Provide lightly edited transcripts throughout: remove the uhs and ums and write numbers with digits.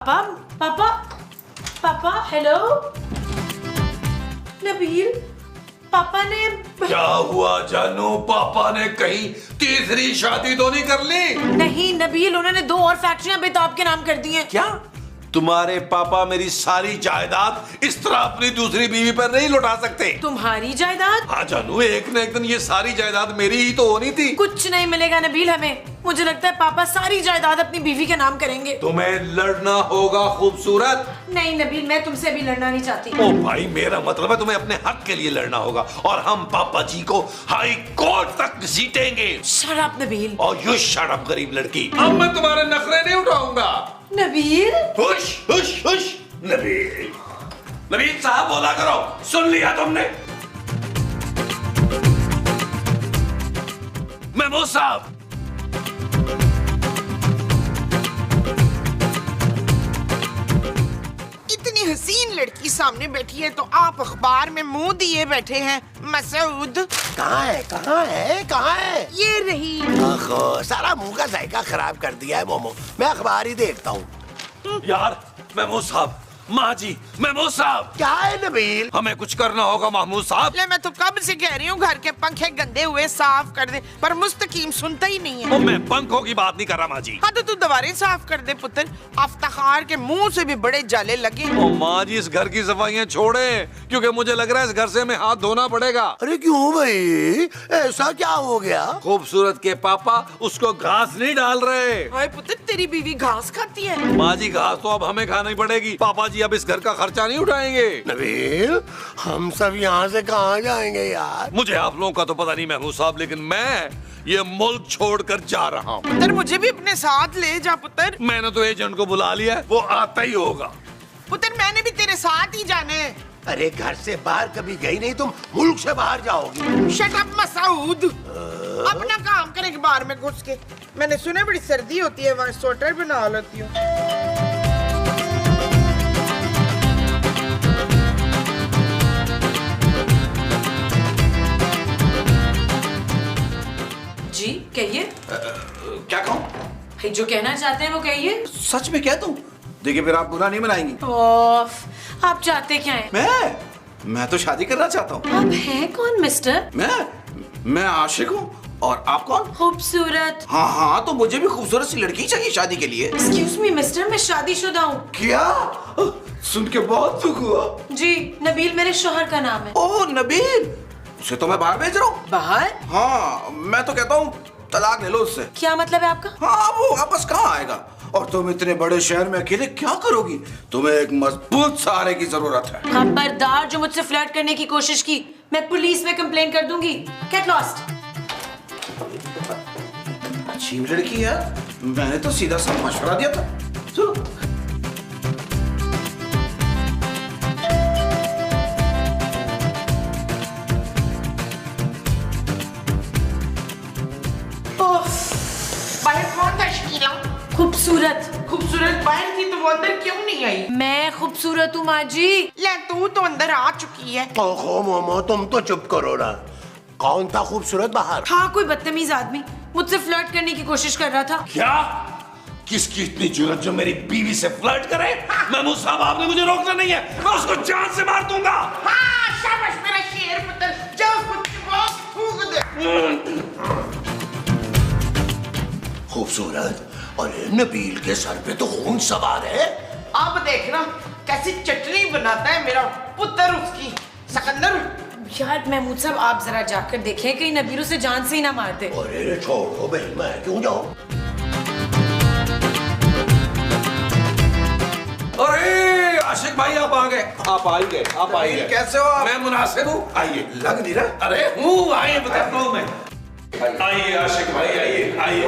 पापा पापा पापा हेलो नबील, पापा ने क्या हुआ जानू? पापा ने कहीं तीसरी शादी तो नहीं कर ली? नहीं नबील, उन्होंने 2 और फैक्ट्रियां बेताब के नाम कर दी हैं। क्या तुम्हारे पापा मेरी सारी जायदाद इस तरह अपनी दूसरी बीवी पर नहीं लौटा सकते? तुम्हारी जायदाद? हाँ जानू, एक न एक दिन ये सारी जायदाद मेरी ही तो होनी थी। कुछ नहीं मिलेगा नबील हमें। मुझे लगता है पापा सारी जायदाद अपनी बीवी के नाम करेंगे। तुम्हें लड़ना होगा खूबसूरत। नहीं नबील, मैं तुमसे भी लड़ना नहीं चाहती। ओ भाई, मेरा मतलब है तुम्हें अपने हक के लिए लड़ना होगा और हम पापा जी को हाई कोर्ट तक जीतेंगे। Shut up Nabeel. और यू शट अप गरीब लड़की। अब मैं तुम्हारे नखरे नहीं उठाऊंगा। नबील हुश हुश हुश। नबील नबील साहब बोला करो, सुन लिया तुमने? महमूद साहब, इतनी हसीन लड़की सामने बैठी है तो आप अखबार में मुंह दिए बैठे हैं। मसूद कहाँ है? कहाँ है? कहाँ है? ये रही। ओहो, सारा मुंह का जायका खराब कर दिया है मोमो। मैं अखबार ही देखता हूँ। यार महमूद साहब, माँ जी, महमूद साहब। क्या है नबील? हमें कुछ करना होगा महमूद साहब। ले, मैं तो कब से कह रही हूँ घर के पंखे गंदे हुए साफ कर दे, पर मुस्तकीम सुनता ही नहीं है। मैं पंखों की बात नहीं कर रहा माँ जी। हाँ तो तू दीवारें साफ कर दे पुत्र। अफ्तार के मुंह से भी बड़े जाले लगे। ओ माँ जी, इस घर की सफाइयाँ छोड़े, क्योंकि मुझे लग रहा है इस घर से हमें हाथ धोना पड़ेगा। अरे क्यों भाई, ऐसा क्या हो गया? खूबसूरत के पापा उसको घास नहीं डाल रहे। हाय पुत्र, तेरी बीवी घास खाती है। माँ जी, घास तो अब हमें खानी पड़ेगी। पापा जी अब इस घर का खर्चा नहीं उठाएंगे। नबील, हम सब यहाँ से कहाँ जाएंगे यार? मुझे आप लोगों का तो पता नहीं महमूद साहब, लेकिन मैं ये मुल्क छोड़कर जा रहा हूँ। पुत्र मुझे भी अपने साथ ले जा पुत्र। मैंने तो एजेंट को बुला लिया है, वो आता ही होगा। पुत्र मैंने भी तेरे साथ ही जाना है। अरे घर से बाहर कभी गई नहीं, तुम मुल्क से बाहर जाओगी। Shut up Masood. अपना काम कर अखबार में घुस के। मैंने सुना बड़ी सर्दी होती है, वहाँ स्वेटर बना लेती हूँ। जी कहिए। क्या कहूँ? जो कहना चाहते हैं वो कहिए। सच में कह दूं? देखिए फिर आप बुरा नहीं मनाएंगी। आप चाहते क्या हैं? मैं तो शादी करना चाहता हूँ। आप हैं कौन मिस्टर? मैं आशिक हूँ। और आप कौन? खूबसूरत। हाँ, तो मुझे भी खूबसूरत सी लड़की चाहिए शादी के लिए। एक्सक्यूज मी मिस्टर, मैं शादीशुदा हूँ। क्या? सुन के बहुत दुख हुआ। जी, नबील मेरे शौहर का नाम है। ओह नबील, उसे तो मैं बाहर भेज रहा हूँ। बाहर? हाँ, मैं तो कहता हूँ तलाक ले लो उससे। क्या मतलब है आपका? हाँ, वो वापस कहाँ आएगा? और तुम इतने बड़े शहर में अकेले क्या करोगी? तुम्हें एक मजबूत सहारे की जरूरत है। खबरदार जो मुझसे फ्लर्ट करने की कोशिश की, मैं पुलिस में कंप्लेन कर दूंगी। Get lost. अच्छी लड़की है, मैंने तो सीधा सा मशवरा दिया था। चलो। बाहर कौन था शकीला? खूबसूरत। खूबसूरत बाहर थी तो वो अंदर क्यों नहीं आई? मैं खूबसूरत हूँ माँ जी। ले, तू तो अंदर आ चुकी है। ओहो मोमो, तुम तो चुप करो ना। कौन था खूबसूरत बाहर? हाँ, कोई बदतमीज आदमी मुझसे फ्लर्ट करने की कोशिश कर रहा था। क्या? किसकी इतनी जुर्रत जो मेरी बीवी से फ्लर्ट करे? महमूद साहब, आपने मुझे रोकना नहीं है, मैं उसको जान से मार दूंगा। हाँ, शाबाश मेरा शेर पुत्र, जाओ उसको फूंक दे। खूबसूरत, और नबील के सर पे तो खून सवार है। अब देखना कैसी चटनी बनाता है मेरा पुत्र उसकी। सिकंदर, यार महमूद साहब, आप जरा जाकर देखें कहीं नबील उसे जान से ही ना मार दे। अरे छोड़ो भाई, मैं क्यों जाऊं? अरे आशिक भाई, आप आ गए। आप आ ही गए, आप आ ही गए। कैसे हो आप? मैं मुनासिब हूँ, आइए। लग नहीं रहा। अरे हूँ, आइए बताता हूँ मैं। आइए आशिक भाई, आइए आइए।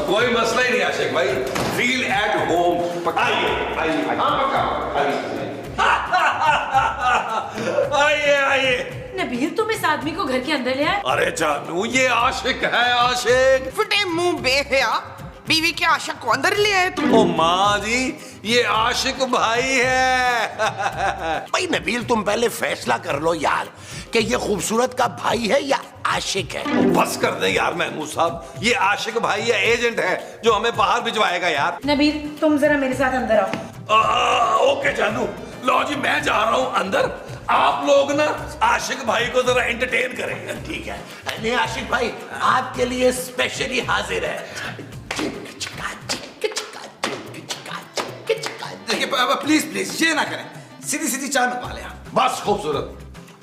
कोई मसला ही नहीं आशिक भाई, फील एट होम। आइए आइए आइए आइए। नबील, तुम इस आदमी को घर के अंदर ले आए? अरे जानू, ये आशिक है, आशिक। फटे मुंह बेहया, बीवी के आशिक को अंदर ले आए तुम। ओ माँ जी, ये आशिक भाई है। भाई नबील, तुम पहले फैसला कर लो यार कि ये खूबसूरत का भाई है या आशिक है। बस कर दे यार महमूद साहब, ये आशिक भाई या एजेंट है जो हमें बाहर भिजवाएगा यार। नबील तुम जरा मेरे साथ अंदर आओ। ओके जानू, लो जी मैं जा रहा हूँ अंदर, आप लोग ना आशिक भाई को जरा एंटरटेन करेंगे। ठीक है, नहीं आशिक भाई आपके लिए स्पेशली हाजिर है। देखिए प्लीज प्लीज ये ना करें, सीधी सीधी चाय मत पाले आप। बस खूबसूरत,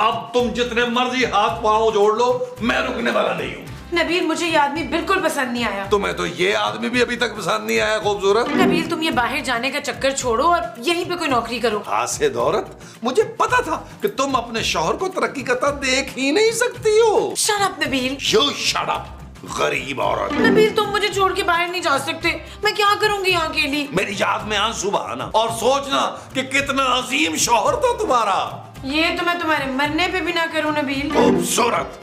अब तुम जितने मर्जी हाथ पांव जोड़ लो, मैं रुकने वाला नहीं हूँ। नबील मुझे ये आदमी बिल्कुल पसंद नहीं आया। तुम्हें तो ये आदमी भी अभी तक पसंद नहीं आया खूबसूरत। नबील तुम ये बाहर जाने का चक्कर छोड़ो और यहीं पे कोई नौकरी करो। हासिद औरत, मुझे पता था कि तुम अपने शौहर को तरक्की करता देख ही नहीं सकती हो। Shut up Nabeel. You shut up, गरीब औरत। नबील तुम मुझे छोड़ के बाहर नहीं जा सकते, मैं क्या करूंगी यहाँ अकेली। मेरी याद में आंसू बहाना और सोचना कि कितना अजीम शौहर था तुम्हारा। ये तो मैं तुम्हारे मरने पे भी ना करूँ नबील। खूबसूरत,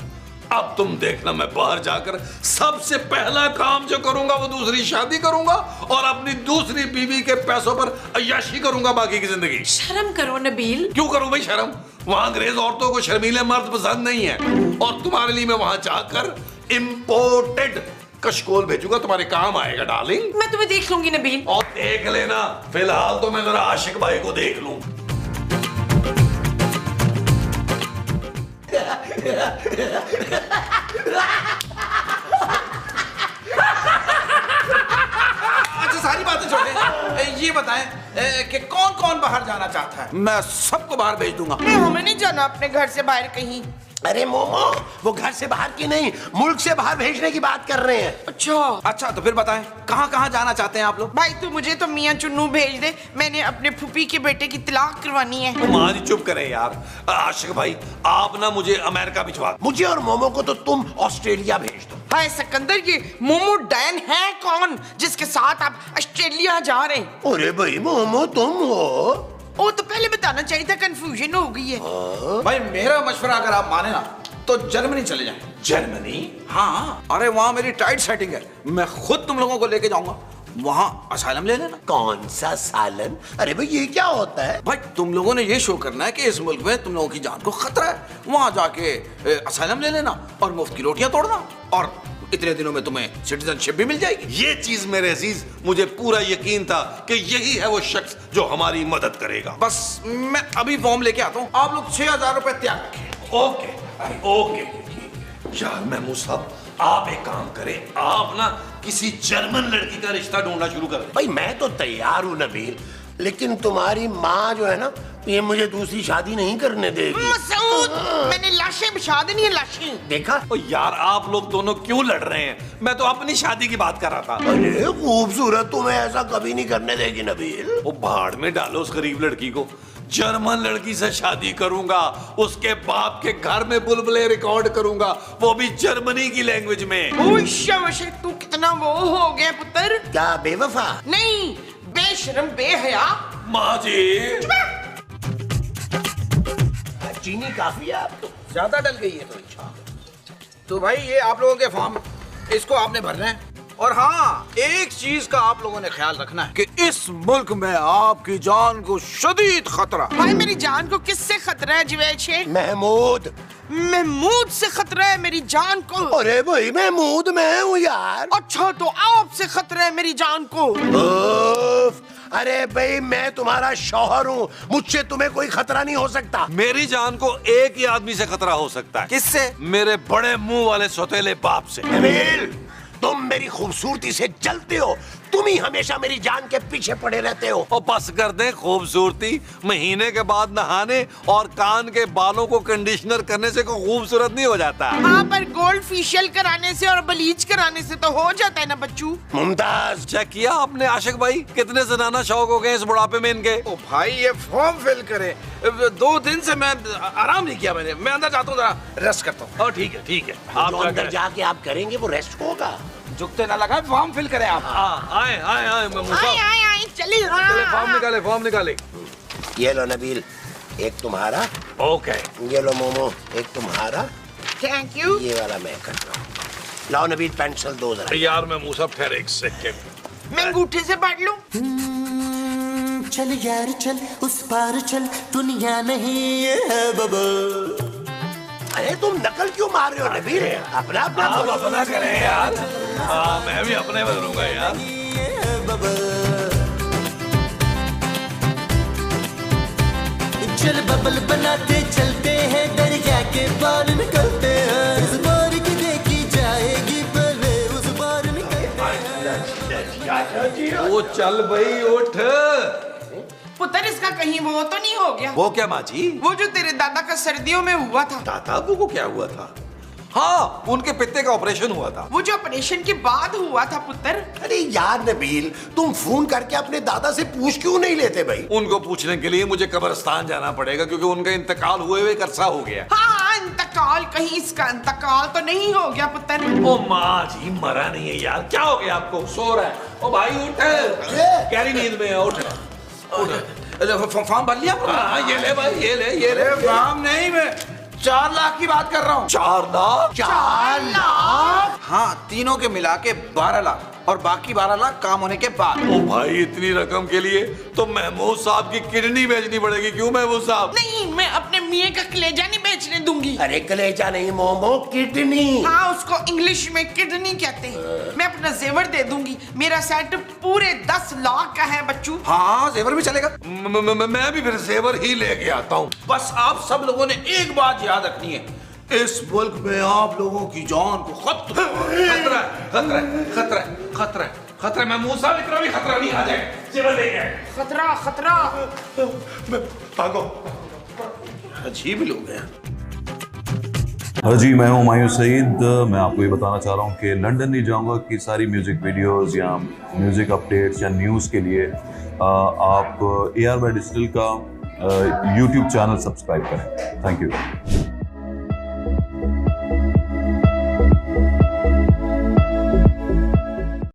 अब तुम देखना मैं बाहर जाकर सबसे पहला काम जो करूंगा वो दूसरी शादी करूंगा और अपनी दूसरी बीवी के पैसों पर अय्याशी करूंगा बाकी की जिंदगी। शर्म करो नबील। क्यों करूं भाई शर्म? वहां अंग्रेज औरतों को शर्मीले मर्द पसंद नहीं है और तुम्हारे लिए मैं वहां जाकर इंपोर्टेड कशकोल भेजूंगा, तुम्हारे काम आएगा डार्लिंग। मैं तुम्हें देख लूंगी नबील। और देख लेना, फिलहाल तो मैं जरा आशिक भाई को देख लूं। अच्छा सारी बातें छोड़ें, ये बताएं कि कौन कौन बाहर जाना चाहता है? मैं सबको बाहर भेज दूंगा। नहीं हमें नहीं जाना अपने घर से बाहर कहीं। अरे मोमो, वो घर से बाहर की नहीं, मुल्क से बाहर भेजने की बात कर रहे हैं। अच्छा तो फिर बताएं कहाँ कहाँ जाना चाहते हैं आप लोग? भाई तू मुझे तो मियां चुन्नू भेज दे, मैंने अपने फूफी के बेटे की तलाक करवानी है। तुम्हारी चुप करें यार। आशिक भाई आप ना मुझे अमेरिका भिजवा दो। मुझे और मोमो को तो तुम ऑस्ट्रेलिया भेज दो। हाय सिकंदर, ये मोमो डैन है कौन जिसके साथ आप ऑस्ट्रेलिया जा रहे हैं? अरे भाई मोमो तुम हो? वो तो पहले बताना चाहिए था, कंफ्यूजन हो गई है। भाई मेरा मशवरा अगर आप माने ना तो जर्मनी चले जाएं। जर्मनी? हाँ, अरे वहाँ मेरी टाइट सेटिंग है, मैं खुद तुम लोगों को लेके जाऊंगा, वहाँ असाइलम ले लेना। कौन सा सालन? अरे भाई ये क्या होता है? भाई तुम लोगों ने ये शो करना है कि इस मुल्क में तुम लोगों की जान को खतरा है, वहाँ जाके असाइलम ले लेना और मुफ्त की रोटियां तोड़ना और इतने दिनों में तुम्हें सिटीजनशिप भी मिल जाएगी। ये चीज मेरे अजीज, मुझे पूरा यकीन था कि यही है वो शख्स जो हमारी मदद करेगा। बस मैं अभी फॉर्म लेके आता हूँ, आप लोग 6,000 रुपए तैयार रखें। ओके ओके यार महमूद साहब, आप एक काम करें, आप ना किसी जर्मन लड़की का रिश्ता ढूंढना शुरू कर दें। भाई मैं तो तैयार हूँ नबील, लेकिन तुम्हारी माँ जो है ना, ये मुझे दूसरी शादी नहीं करने देगी। मसूद, मैंने लाशें बिछा देनी है, लाशें। देखा? ओ यार आप लोग दोनों क्यों लड़ रहे हैं? मैं तो अपनी शादी की बात कर रहा था। अरे खूबसूरत, तुम्हें ऐसा कभी नहीं करने देगी नबील। वो भाड़ में डालो उस गरीब लड़की को। जर्मन लड़की से शादी करूंगा, उसके बाप के घर में बुलबुले रिकॉर्ड करूंगा, वो भी जर्मनी की लैंग्वेज में। ओश तू कितना वो हो गया पुत्र। क्या बेवफा? नहीं, बेशरम बेहया। माँ जी चीनी काफी है आप तो। ज्यादा डल गई है तो भाई ये आप लोगों के फॉर्म, इसको आपने भरना है। और हाँ, एक चीज का आप लोगों ने ख्याल रखना है कि इस मुल्क में आपकी जान को शदीद खतरा। भाई मेरी जान को किससे खतरा है जुवैद शेख? महमूद। महमूद से खतरा है मेरी जान को। अरे भाई महमूद मैं हूँ यार। अच्छा तो आपसे खतरा है मेरी जान को। उफ, अरे भाई मैं तुम्हारा शौहर हूँ, मुझसे तुम्हें कोई खतरा नहीं हो सकता। मेरी जान को एक ही आदमी से खतरा हो सकता है। किससे? मेरे बड़े मुंह वाले सौतेले बाप से। नबील, तुम मेरी खूबसूरती से जलते हो, तुम ही हमेशा मेरी जान के पीछे पड़े रहते हो। और बस कर दे खूबसूरती, महीने के बाद नहाने और कान के बालों को कंडीशनर करने से कोई खूबसूरत नहीं हो जाता। हाँ पर गोल्ड फेशियल कराने से और ब्लीच कराने से तो हो जाता है ना बच्चू। मुमताज, चेक किया आपने आशिक भाई, कितने जनाना शौक हो गए इस बुढ़ापे में इनके। ओ भाई ये फॉर्म फिल करें, 2 दिन से मैं आराम नहीं किया, मैं अंदर जाता हूँ, जरा रेस्ट करता हूँ। ठीक है ठीक है, जो अंदर जाके आप करेंगे वो रेस्ट होगा। झुकते ना लगा, फॉर्म फिल करें आप। आए आए आए आए चलिए। फॉर्म निकाले। ये लो नबील, एक तुम्हारा। ओके। ये लो मोमो, एक तुम्हारा। Thank you. ये वाला मैं करता हूँ। लाओ नबील पेंसिल दो जरा। यार मैं मूसा ठहर एक सेकंड। मैं अंगूठे से बांट लूं? चल यार चल, उस पार चल, दुनिया नहीं है बाबा। अरे तुम नकल क्यों मार रहे हो नबील? अपना अपना आप अपना करें यार। हाँ मैं भी अपने बदलूंगा यार। चल बबल बनाते चलते हैं, दरिया के पार निकलते हैं। इस बार की देखी जाएगी पहले उस बार निकलते हैं। वो चल भाई उठ। पुत्र इसका कहीं वो तो नहीं हो गया? वो क्या माँ जी? वो जो तेरे दादा का सर्दियों में हुआ था। दादा को क्या हुआ था? हाँ उनके पित्ते का ऑपरेशन हुआ था। वो जो ऑपरेशन के बाद हुआ था पुत्र। अरे यार नबील, तुम फोन करके अपने दादा से पूछ क्यों नहीं लेते भाई? उनको पूछने के लिए मुझे कब्रिस्तान जाना पड़ेगा क्योंकि उनका इंतकाल हुए हुए एक अरसा हो गया। हाँ इंतकाल, कहीं इसका इंतकाल तो नहीं हो गया पुत्र? ओ माँ जी मरा नहीं है यार, क्या हो गया आपको? सो रहा है। ओ भाई उठ, गहरी नींद में है, उठ फॉर्म भर लिया? हाँ ये ले भाई, ये ले फॉर्म नहीं, मैं 4 लाख की बात कर रहा हूँ। 4 लाख? 4 लाख? हाँ तीनों के मिला के 12 लाख और बाकी 12 लाख काम होने के बाद। ओ भाई इतनी रकम के लिए तो महमूद साहब की किडनी बेचनी पड़ेगी। क्यों महमूद साहब? नहीं, मैं अपने मियाँ का कलेजा नहीं बेचने दूंगी। अरे कलेजा नहीं मोमो, किडनी। हाँ उसको इंग्लिश में किडनी कहते हैं। मैं अपना जेवर दे दूंगी। मेरा सेट पूरे 10 लाख का है बच्चू। हाँ जेवर भी चलेगा। मैं भी फिर जेवर ही लेके आता हूँ। बस आप सब लोगों ने एक बात याद रखनी है, इस मुल्क में आप लोगों की जान को खतरा है, खतरा है, खतरा है, खतरा है, खतरा है। महमूद साहब इतना भी खतरा नहीं आ जाए। जेवर लेके आए। खतरा खतरा। भागो। अजीब लोग हैं। हाँ जी, मैं हूँ मायूस सईद। मैं आपको ये बताना चाह रहा हूँ कि लंदन नहीं जाऊँगा कि सारी म्यूज़िक वीडियोस या म्यूज़िक अपडेट्स या न्यूज़ के लिए आप AR बाय डिजिटल का YouTube चैनल सब्सक्राइब करें। Thank you.